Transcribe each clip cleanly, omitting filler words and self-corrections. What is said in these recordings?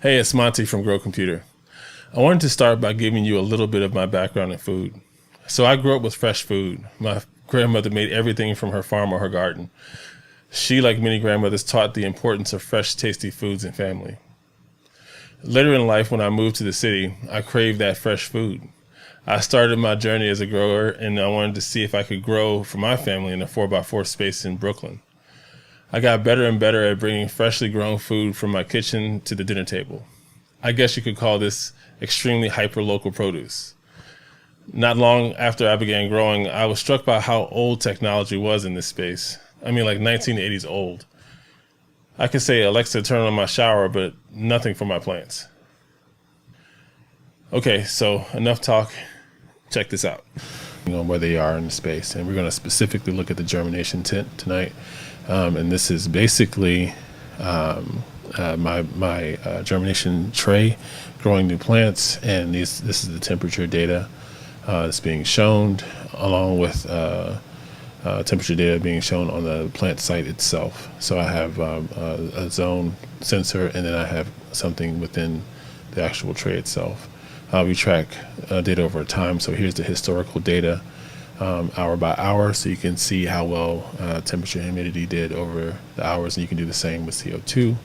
Hey, it's Monty from Grow Computer. I wanted to start by giving you a little bit of my background in food. So I grew up with fresh food. My grandmother made everything from her farm or her garden. She, like many grandmothers, taught the importance of fresh, tasty foods in family. Later in life, when I moved to the city, I craved that fresh food. I started my journey as a grower, and I wanted to see if I could grow for my family in a 4x4 space in Brooklyn. I got better and better at bringing freshly grown food from my kitchen to the dinner table. I guess you could call this extremely hyper-local produce. Not long after I began growing, I was struck by how old technology was in this space. I mean, like 1980s old. I could say, Alexa, turn on my shower, but nothing for my plants. Okay, so enough talk. Check this out. On where they are in the space, and we're going to specifically look at the germination tent tonight. And this is basically my germination tray, growing new plants, and this is the temperature data that's being shown, along with temperature data being shown on the plant site itself. So I have a zone sensor, and then I have something within the actual tray itself. We track data over time. So here's the historical data, hour by hour, so you can see how well temperature and humidity did over the hours, and you can do the same with CO2.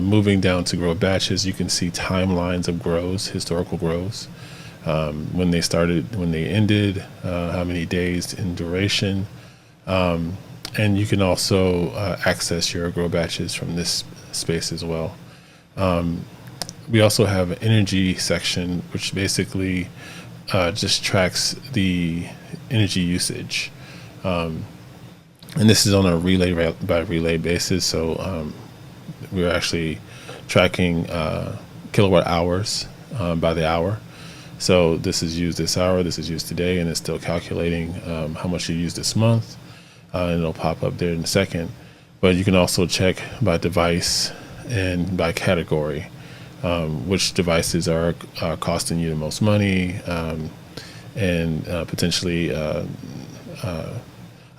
Moving down to grow batches, you can see timelines of grows, historical grows, when they started, when they ended, how many days in duration, and you can also access your grow batches from this space as well. We also have an energy section, which basically just tracks the energy usage. And this is on a relay by relay basis. So we're actually tracking kilowatt hours by the hour. So this is used this hour, this is used today, and it's still calculating how much you used this month. And it'll pop up there in a second. But you can also check by device and by category, which devices are costing you the most money, and potentially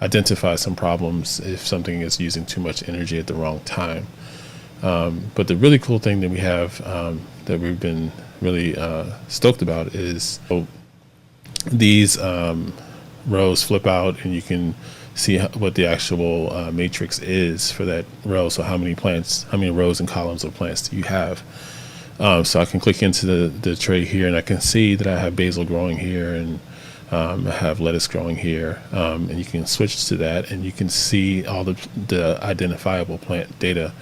identify some problems if something is using too much energy at the wrong time. But the really cool thing that we have that we've been really stoked about is these rows flip out, and you can see what the actual matrix is for that row. So how many plants, how many rows and columns of plants do you have? So I can click into the tray here, and I can see that I have basil growing here, and I have lettuce growing here. And you can switch to that, and you can see all the identifiable plant data.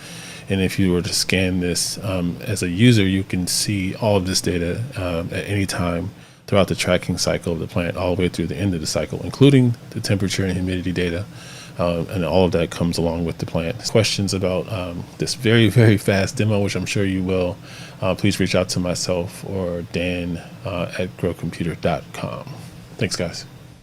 And if you were to scan this as a user, you can see all of this data at any time throughout the tracking cycle of the plant, all the way through the end of the cycle, including the temperature and humidity data. And all of that comes along with the plant. Questions about this very, very fast demo, which I'm sure you will, please reach out to myself or Dan at growcomputer.com. Thanks, guys.